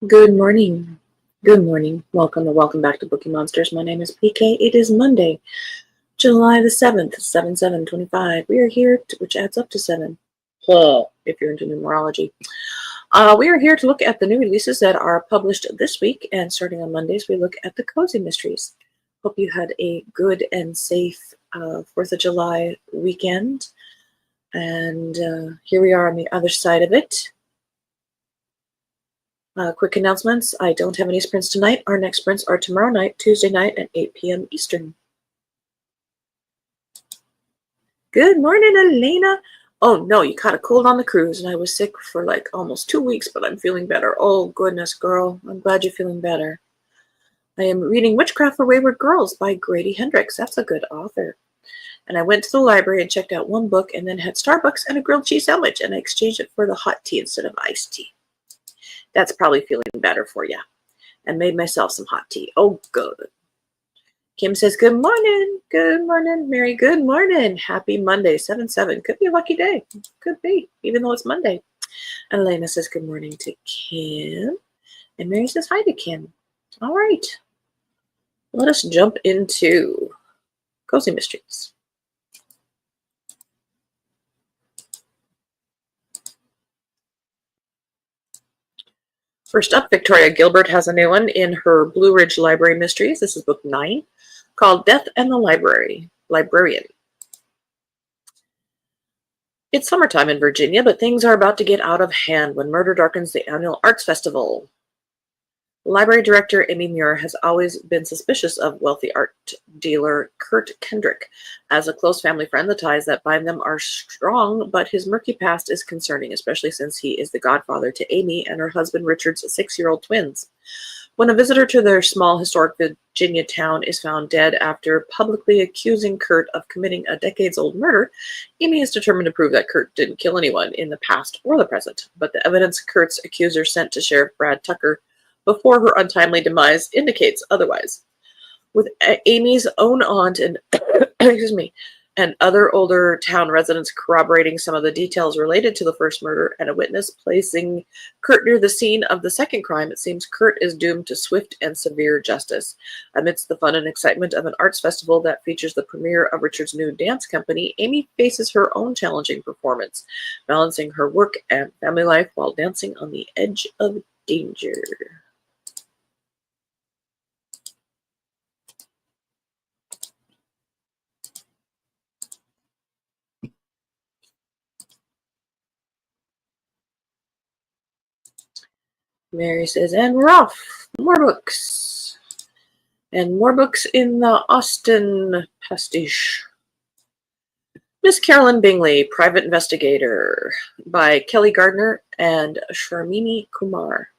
Good morning. Good morning. Welcome back to Bookeemonsters. My name is PK. It is Monday, July the 7th, 7/7/25. We are here, which adds up to 7. If you're into numerology. We are here to look at the new releases that are published this week, and starting on Mondays, we look at the Cozy Mysteries. Hope you had a good and safe 4th of July weekend. And here we are on the other side of it. Quick announcements. I don't have any sprints tonight. Our next sprints are tomorrow night, Tuesday night at 8 p.m. Eastern. Good morning, Elena. Oh, no, you caught a cold on the cruise, and I was sick for like almost 2 weeks, but I'm feeling better. Oh, goodness, girl. I'm glad you're feeling better. I am reading Witchcraft for Wayward Girls by Grady Hendrix. That's a good author. And I went to the library and checked out one book and then had Starbucks and a grilled cheese sandwich, and I exchanged it for the hot tea instead of iced tea. That's probably feeling better for you. And made myself some hot tea. Oh, good. Kim says, good morning. Good morning, Mary. Good morning. Happy Monday, 7/7. Could be a lucky day. Could be, even though it's Monday. And Elena says, good morning to Kim. And Mary says, hi to Kim. All right. Let us jump into Cozy Mysteries. First up, Victoria Gilbert has a new one in her Blue Ridge Library Mysteries. This is book 9, called Death and the Librarian. It's summertime in Virginia, but things are about to get out of hand when murder darkens the annual arts festival. Library director Amy Muir has always been suspicious of wealthy art dealer Kurt Kendrick. As a close family friend, the ties that bind them are strong, but his murky past is concerning, especially since he is the godfather to Amy and her husband Richard's 6-year-old twins. When a visitor to their small historic Virginia town is found dead after publicly accusing Kurt of committing a decades-old murder, Amy is determined to prove that Kurt didn't kill anyone in the past or the present. But the evidence Kurt's accuser sent to Sheriff Brad Tucker before her untimely demise indicates otherwise. With Amy's own aunt and and other older town residents corroborating some of the details related to the first murder, and a witness placing Kurt near the scene of the second crime, it seems Kurt is doomed to swift and severe justice. Amidst the fun and excitement of an arts festival that features the premiere of Richard's new dance company, Amy faces her own challenging performance, balancing her work and family life while dancing on the edge of danger. Mary says, and we're off. More books. And more books in the Austen pastiche. Miss Carolyn Bingley, Private Investigator, by Kelly Gardner and Sharmini Kumar.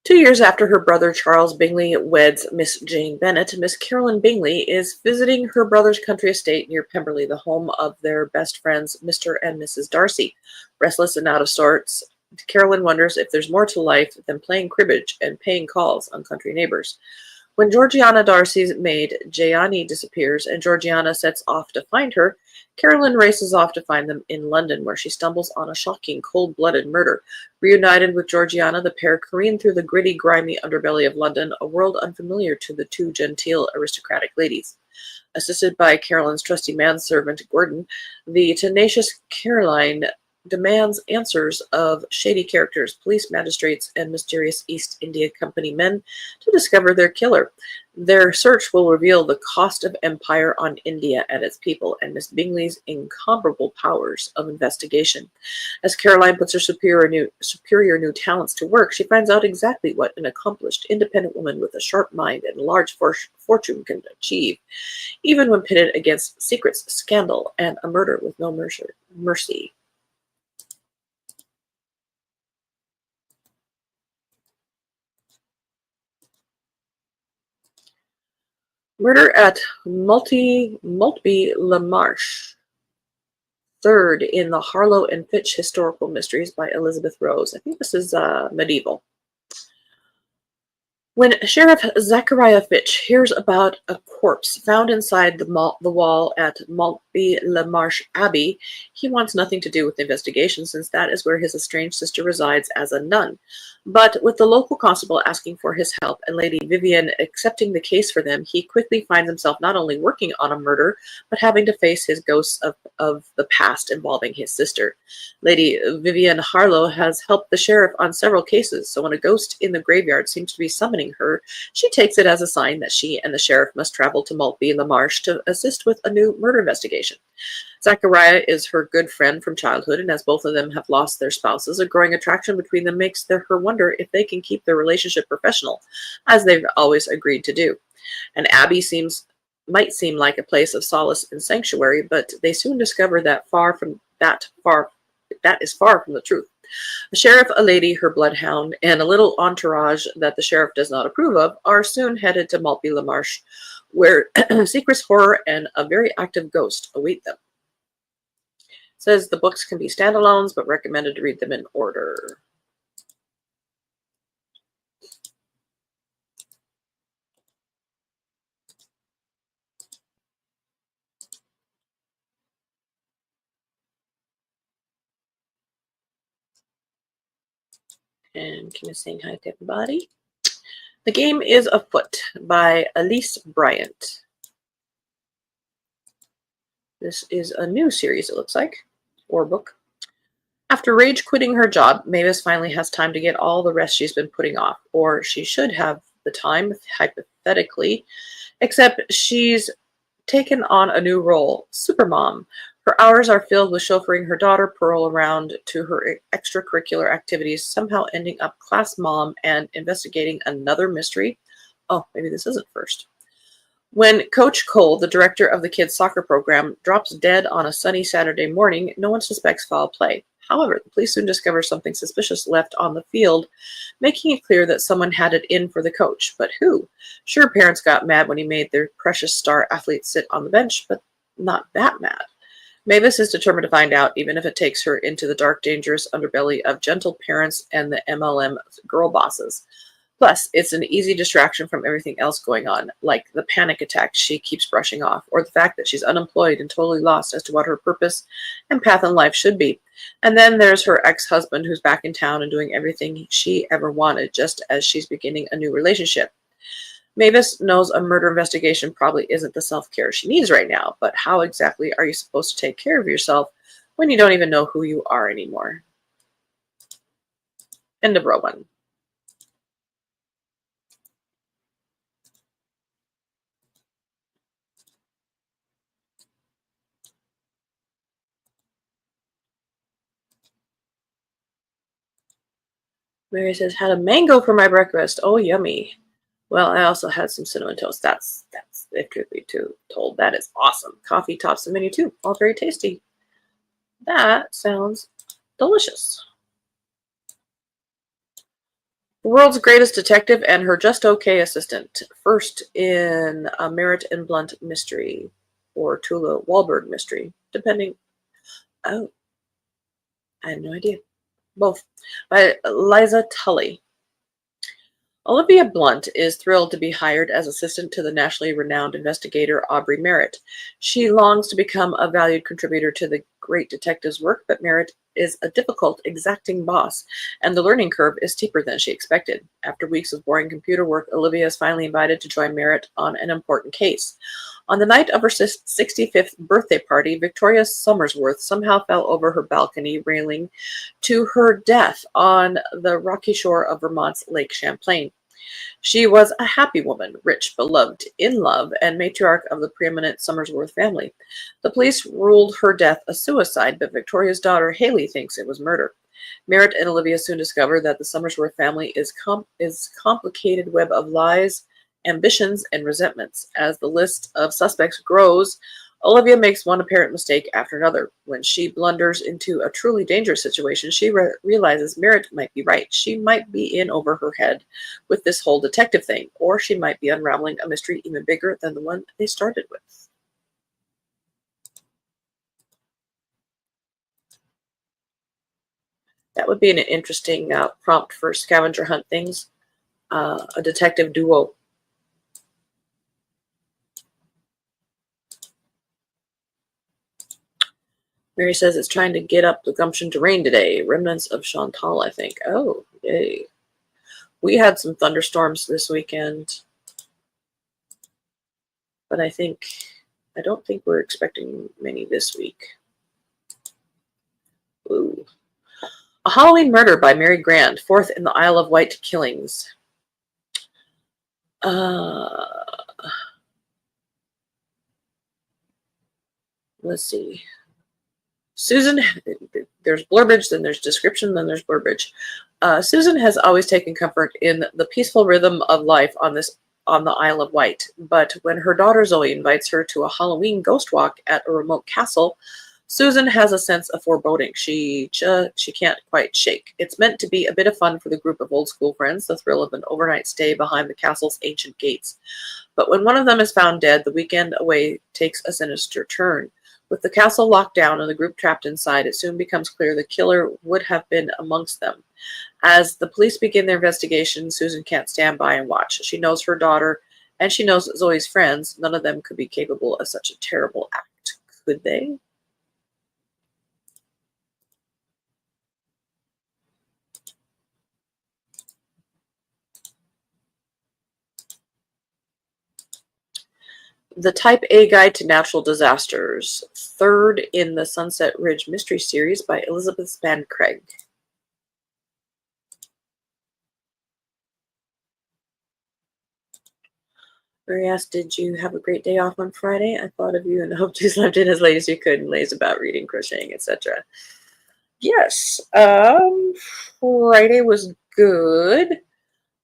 2 years after her brother Charles Bingley weds Miss Jane Bennet, Miss Carolyn Bingley is visiting her brother's country estate near Pemberley, the home of their best friends, Mr. and Mrs. Darcy. Restless and out of sorts, Carolyn wonders if there's more to life than playing cribbage and paying calls on country neighbors. When Georgiana Darcy's maid, Jayani, disappears and Georgiana sets off to find her, Carolyn races off to find them in London, where she stumbles on a shocking, cold-blooded murder. Reunited with Georgiana, the pair careen through the gritty, grimy underbelly of London, a world unfamiliar to the two genteel, aristocratic ladies. Assisted by Carolyn's trusty manservant, Gordon, the tenacious Caroline demands answers of shady characters, police magistrates, and mysterious East India Company men to discover their killer. Their search will reveal the cost of empire on India and its people, and Miss Bingley's incomparable powers of investigation. As Caroline puts her superior new talents to work, she finds out exactly what an accomplished, independent woman with a sharp mind and a large fortune can achieve, even when pitted against secrets, scandal, and a murder with no mercy. Murder at Maltby-le-Marsh, third in the Harlow and Fitch Historical Mysteries by Elizabeth Rose. I think this is medieval. When Sheriff Zachariah Fitch hears about a corpse found inside the wall at Montby-le-Marche Abbey, he wants nothing to do with the investigation since that is where his estranged sister resides as a nun. But with the local constable asking for his help and Lady Vivian accepting the case for them, he quickly finds himself not only working on a murder, but having to face his ghosts of the past involving his sister. Lady Vivian Harlow has helped the sheriff on several cases, so when a ghost in the graveyard seems to be summoning her, she takes it as a sign that she and the sheriff must travel to Maltby-le-Marche to assist with a new murder investigation. Zachariah is her good friend from childhood, and as both of them have lost their spouses, a growing attraction between them makes her wonder if they can keep their relationship professional, as they've always agreed to do. An abbey might seem like a place of solace and sanctuary, but they soon discover that that is far from the truth. A sheriff, a lady, her bloodhound, and a little entourage that the sheriff does not approve of are soon headed to Maltby-le-Marche, where secrets, horror, and a very active ghost await them. It says the books can be standalones, but recommended to read them in order. And Kim is saying hi to everybody. The Game is Afoot by Elise Bryant. This is a new series, it looks like, or book. After rage quitting her job, Mavis finally has time to get all the rest she's been putting off, or she should have the time, hypothetically, except she's taken on a new role, Supermom. Her hours are filled with chauffeuring her daughter Pearl around to her extracurricular activities, somehow ending up class mom and investigating another mystery. Oh, maybe this isn't first. When Coach Cole, the director of the kids' soccer program, drops dead on a sunny Saturday morning, no one suspects foul play. However, the police soon discover something suspicious left on the field, making it clear that someone had it in for the coach. But who? Sure, parents got mad when he made their precious star athlete sit on the bench, but not that mad. Mavis is determined to find out, even if it takes her into the dark, dangerous underbelly of gentle parents and the MLM girl bosses. Plus, it's an easy distraction from everything else going on, like the panic attacks she keeps brushing off, or the fact that she's unemployed and totally lost as to what her purpose and path in life should be. And then there's her ex-husband who's back in town and doing everything she ever wanted, just as she's beginning a new relationship. Mavis knows a murder investigation probably isn't the self-care she needs right now, but how exactly are you supposed to take care of yourself when you don't even know who you are anymore? End of row one. Mary says, had a mango for my breakfast. Oh, yummy. Well, I also had some cinnamon toast. That's if truth be told, that is awesome. Coffee tops the menu too. All very tasty. That sounds delicious. The World's Greatest Detective and Her Just Okay Assistant. First in a Merritt and Blunt mystery, or Tula Wahlberg mystery, depending. Oh, I had no idea. Both. By Liza Tully. Olivia Blunt is thrilled to be hired as assistant to the nationally renowned investigator Aubrey Merritt. She longs to become a valued contributor to the great detective's work, but Merritt is a difficult, exacting boss, and the learning curve is steeper than she expected. After weeks of boring computer work, Olivia is finally invited to join Merritt on an important case. On the night of her 65th birthday party, Victoria Somersworth somehow fell over her balcony railing to her death on the rocky shore of Vermont's Lake Champlain. She was a happy woman, rich, beloved, in love, and matriarch of the preeminent Somersworth family. The police ruled her death a suicide, but Victoria's daughter, Haley, thinks it was murder. Merritt and Olivia soon discover that the Somersworth family is complicated web of lies, ambitions, and resentments. As the list of suspects grows, Olivia makes one apparent mistake after another. When she blunders into a truly dangerous situation, she realizes Merritt might be right. She might be in over her head with this whole detective thing, or she might be unraveling a mystery even bigger than the one they started with. That would be an interesting prompt for scavenger hunt things. A detective duo. Mary says it's trying to get up the gumption to rain today. Remnants of Chantal, I think. Oh, yay. We had some thunderstorms this weekend, but I don't think we're expecting many this week. Ooh. A Halloween Murder by Mary Grand, fourth in the Isle of Wight killings. Let's see. Susan, there's blurbage, then there's description, then there's blurbage. Susan has always taken comfort in the peaceful rhythm of life on the Isle of Wight, but when her daughter Zoe invites her to a Halloween ghost walk at a remote castle, Susan has a sense of foreboding she can't quite shake. It's meant to be a bit of fun for the group of old school friends, the thrill of an overnight stay behind the castle's ancient gates. But when one of them is found dead, the weekend away takes a sinister turn. With the castle locked down and the group trapped inside, it soon becomes clear the killer would have been amongst them. As the police begin their investigation, Susan can't stand by and watch. She knows her daughter, and she knows Zoe's friends. None of them could be capable of such a terrible act, could they? The Type A Guide to Natural Disasters, third in the Sunset Ridge Mystery Series by Elizabeth Span Craig. Mary asked, did you have a great day off on Friday? I thought of you and hoped you slept in as late as you could and lays about reading, crocheting, etc. Yes, Friday was good.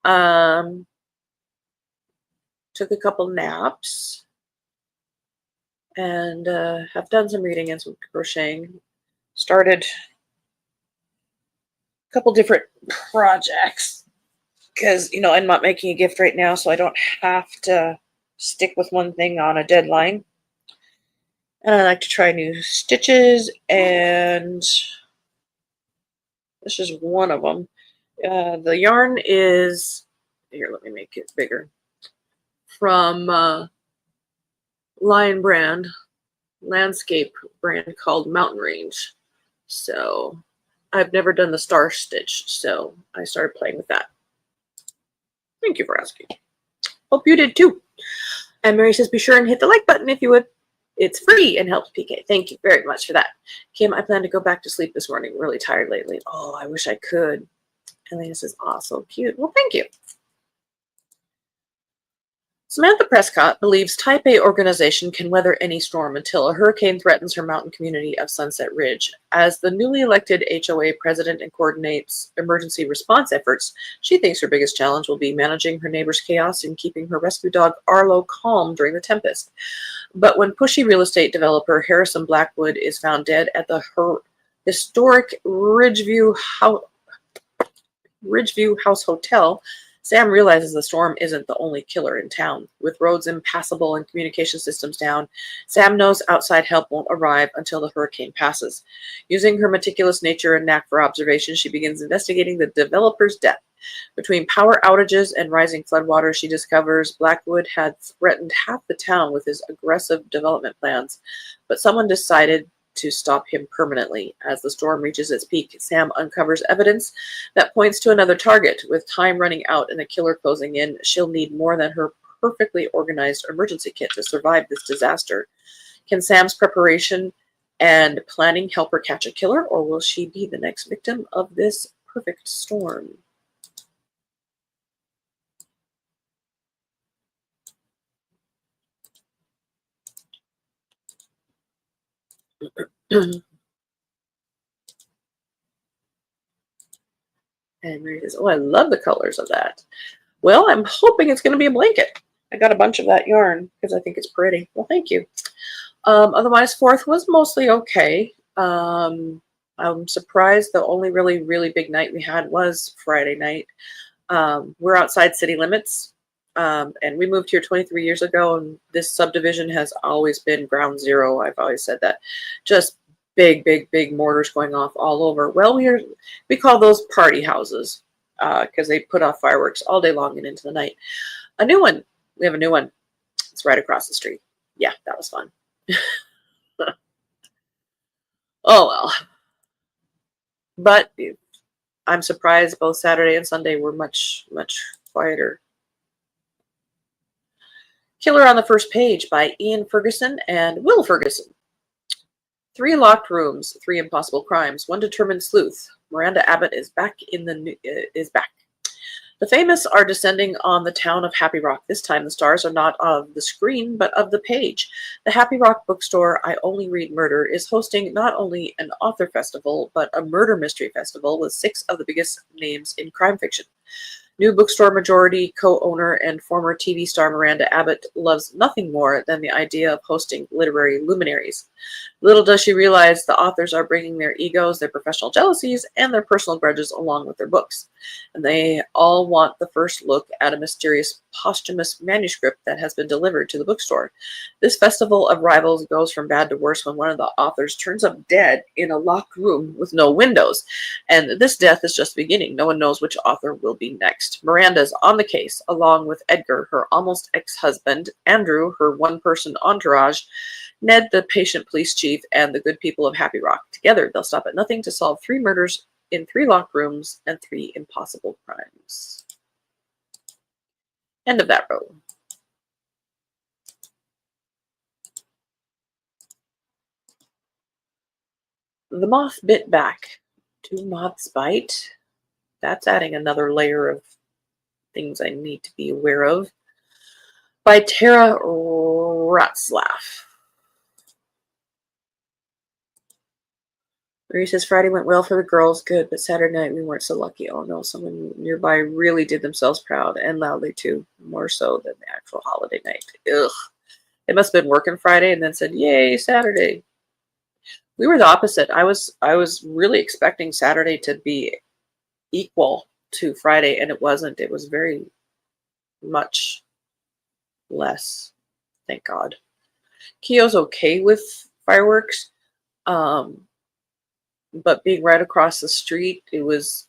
Took a couple naps and have done some reading and some crocheting. Started a couple different projects because, I'm not making a gift right now, so I don't have to stick with one thing on a deadline. And I like to try new stitches, and this is one of them. The yarn is, here, let me make it bigger, from Lion brand, landscape brand called Mountain Range. So I've never done the star stitch, so I started playing with that. Thank you for asking. Hope you did too. And Mary says, be sure and hit the like button if you would. It's free and helps PK. Thank you very much for that. Kim, I plan to go back to sleep this morning. Really tired lately. Oh, I wish I could. Elena says, oh, so cute. Well, thank you. Samantha Prescott believes Type A organization can weather any storm until a hurricane threatens her mountain community of Sunset Ridge. As the newly elected HOA president and coordinates emergency response efforts, she thinks her biggest challenge will be managing her neighbors' chaos and keeping her rescue dog Arlo calm during the tempest. But when pushy real estate developer Harrison Blackwood is found dead at the historic Ridgeview House Hotel, Sam realizes the storm isn't the only killer in town. With roads impassable and communication systems down, Sam knows outside help won't arrive until the hurricane passes. Using her meticulous nature and knack for observation, she begins investigating the developer's death. Between power outages and rising floodwaters, she discovers Blackwood had threatened half the town with his aggressive development plans, but someone decided to stop him permanently. As the storm reaches its peak, Sam uncovers evidence that points to another target. With time running out and the killer closing in, she'll need more than her perfectly organized emergency kit to survive this disaster. Can Sam's preparation and planning help her catch a killer, or will she be the next victim of this perfect storm? And Mary says, oh, I love the colors of that. Well, I'm hoping it's going to be a blanket. I got a bunch of that yarn because I think it's pretty. Well, thank you. Otherwise, 4th was mostly okay. I'm surprised the only really, really big night we had was Friday night. We're outside city limits, and we moved here 23 years ago, and this subdivision has always been ground zero. I've always said that. Just big, big, big mortars going off all over. Well, we call those party houses because they put off fireworks all day long and into the night. A new one. We have a new one. It's right across the street. Yeah, that was fun. Oh well. But I'm surprised both Saturday and Sunday were much, much quieter. Killer on the First Page by Ian Ferguson and Will Ferguson. 3 locked rooms, 3 impossible crimes, 1 determined sleuth. Miranda Abbott is back is back. The famous are descending on the town of Happy Rock. This time the stars are not of the screen, but of the page. The Happy Rock bookstore, I Only Read Murder, is hosting not only an author festival, but a murder mystery festival with 6 of the biggest names in crime fiction. New bookstore majority co-owner and former TV star Miranda Abbott loves nothing more than the idea of hosting literary luminaries. Little does she realize the authors are bringing their egos, their professional jealousies, and their personal grudges along with their books. And they all want the first look at a mysterious posthumous manuscript that has been delivered to the bookstore. This festival of rivals goes from bad to worse when one of the authors turns up dead in a locked room with no windows. And this death is just beginning. No one knows which author will be next. Miranda's on the case, along with Edgar, her almost ex-husband, Andrew, her one-person entourage, Ned, the patient police chief, and the good people of Happy Rock. Together, they'll stop at nothing to solve 3 murders in 3 locked rooms and 3 impossible crimes. End of that row. The Moth Bit Back. 2 moths bite? That's adding another layer of things I need to be aware of. By Tara Ratzlaff. Marie says Friday went well for the girls, good, but Saturday night we weren't so lucky. Oh no, someone nearby really did themselves proud, and loudly too, more so than the actual holiday night. Ugh. They must have been working Friday and then said, yay, Saturday. We were the opposite. I was really expecting Saturday to be equal to Friday, and it wasn't. It was very much less, thank God. Keo's okay with fireworks. But being right across the street, it was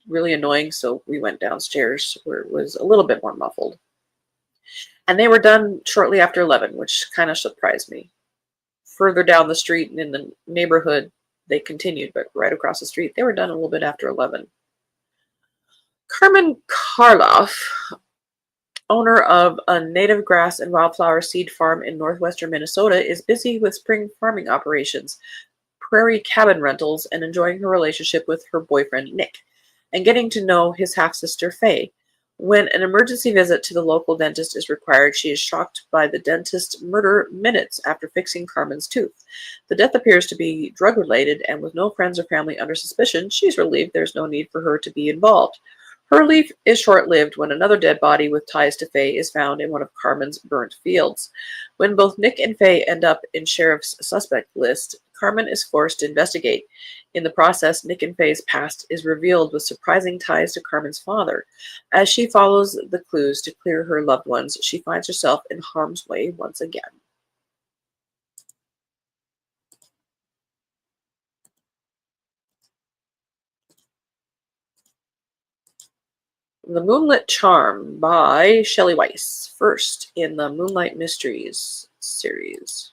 really annoying, so we went downstairs where it was a little bit more muffled. And they were done shortly after 11, which kind of surprised me. Further down the street and in the neighborhood, they continued, but right across the street, they were done a little bit after 11. Carmen Karloff, owner of a native grass and wildflower seed farm in northwestern Minnesota, is busy with spring farming operations, prairie cabin rentals, and enjoying her relationship with her boyfriend, Nick, and getting to know his half-sister, Faye. When an emergency visit to the local dentist is required, she is shocked by the dentist's murder minutes after fixing Carmen's tooth. The death appears to be drug-related, and with no friends or family under suspicion, she's relieved there's no need for her to be involved. Her relief is short-lived when another dead body with ties to Faye is found in one of Carmen's burnt fields. When both Nick and Faye end up in sheriff's suspect list, Carmen is forced to investigate. In the process, Nick and Faye's past is revealed with surprising ties to Carmen's father. As she follows the clues to clear her loved ones, she finds herself in harm's way once again. The Moonlit Charm by Shelley Weiss, first in the Moonlight Mysteries series.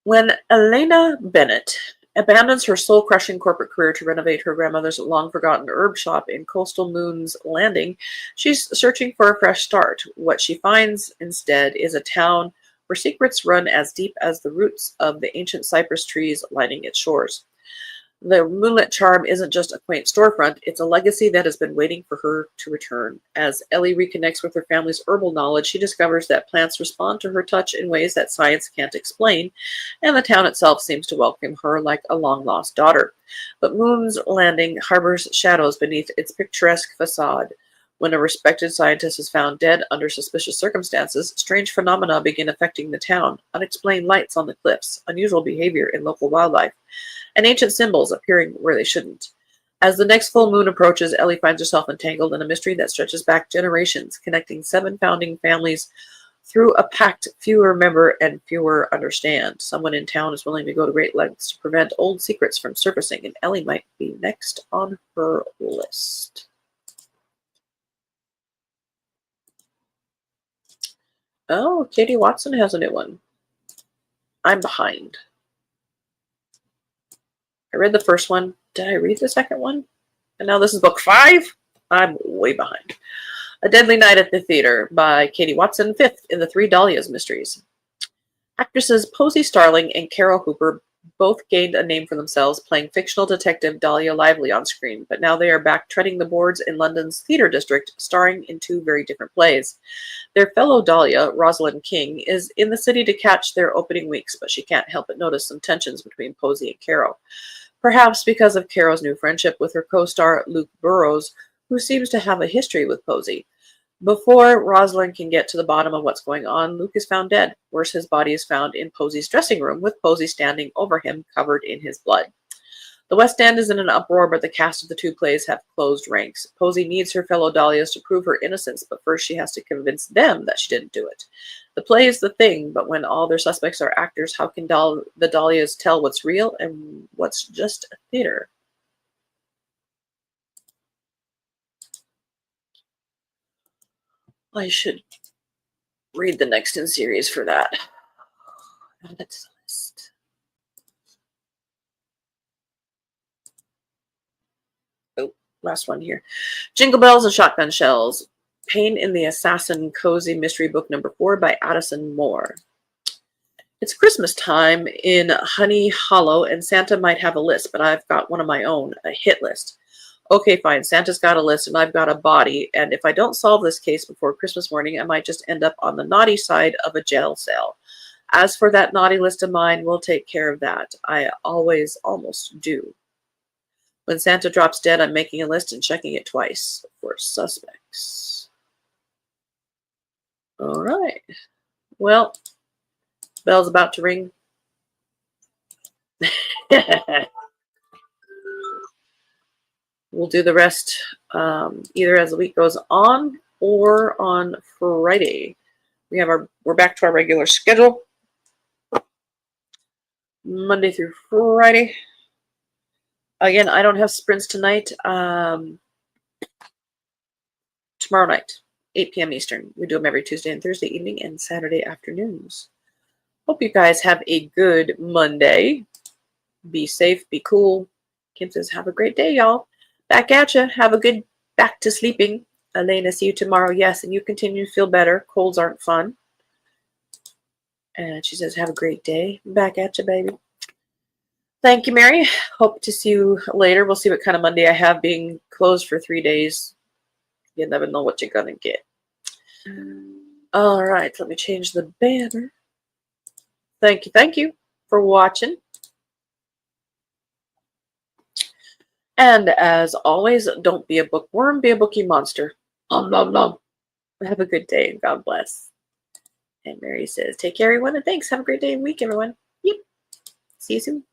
When Elena Bennett abandons her soul-crushing corporate career to renovate her grandmother's long-forgotten herb shop in coastal Moon's Landing, she's searching for a fresh start. What she finds instead is a town where secrets run as deep as the roots of the ancient cypress trees lining its shores. The Moonlit Charm isn't just a quaint storefront, it's a legacy that has been waiting for her to return. As Ellie reconnects with her family's herbal knowledge, she discovers that plants respond to her touch in ways that science can't explain, and the town itself seems to welcome her like a long-lost daughter. But Moon's Landing harbors shadows beneath its picturesque facade. When a respected scientist is found dead under suspicious circumstances, strange phenomena begin affecting the town. Unexplained lights on the cliffs, unusual behavior in local wildlife, and ancient symbols appearing where they shouldn't. As the next full moon approaches, Ellie finds herself entangled in a mystery that stretches back generations, connecting 7 founding families through a pact fewer remember and fewer understand. Someone in town is willing to go to great lengths to prevent old secrets from surfacing, and Ellie might be next on her list. Oh, Katie Watson has a new one. I'm behind. I read the first one. Did I read the second one? And now this is book 5? I'm way behind. A Deadly Night at the Theater by Katie Watson, 5th in the Three Dahlias mysteries. Actresses Posey Starling and Carol Hooper both gained a name for themselves playing fictional detective Dahlia Lively on screen, but now they are back treading the boards in London's theatre district, starring in 2 very different plays. Their fellow Dahlia, Rosalind King, is in the city to catch their opening weeks, but she can't help but notice some tensions between Posey and Carol. Perhaps because of Carol's new friendship with her co-star Luke Burrows, who seems to have a history with Posey. Before Rosalind can get to the bottom of what's going on, Luke is found dead. Worse, his body is found in Posey's dressing room, with Posey standing over him, covered in his blood. The West End is in an uproar, but the cast of the 2 plays have closed ranks. Posey needs her fellow Dahlias to prove her innocence, but first she has to convince them that she didn't do it. The play is the thing, but when all their suspects are actors, how can the Dahlias tell what's real and what's just theater? I should read the next in series for that. Add that to the list. Oh, last one here. Jingle Bells and Shotgun Shells. Pain in the Assassin Cozy Mystery Book number 4 by Addison Moore. It's Christmas time in Honey Hollow, and Santa might have a list, but I've got one of my own, a hit list. Okay, fine, Santa's got a list, and I've got a body, and if I don't solve this case before Christmas morning, I might just end up on the naughty side of a jail cell. As for that naughty list of mine, we'll take care of that. I always almost do. When Santa drops dead, I'm making a list and checking it twice for suspects. All right. Well, bell's about to ring. We'll do the rest either as the week goes on or on Friday. We're back to our regular schedule, Monday through Friday. Again, I don't have sprints tonight. Tomorrow night, 8 p.m. Eastern. We do them every Tuesday and Thursday evening and Saturday afternoons. Hope you guys have a good Monday. Be safe, be cool. Kim says, have a great day, y'all. Back at you. Have a good back to sleeping. Elena, see you tomorrow. Yes, and you continue to feel better. Colds aren't fun. And she says, have a great day. Back at you, baby. Thank you, Mary. Hope to see you later. We'll see what kind of Monday I have, being closed for 3 days. You never know what you're going to get. All right, let me change the banner. Thank you for watching. And as always, don't be a bookworm, be a bookie monster. Nom, nom, nom. Have a good day and God bless. And Mary says, take care, everyone, and thanks. Have a great day and week, everyone. Yep. See you soon.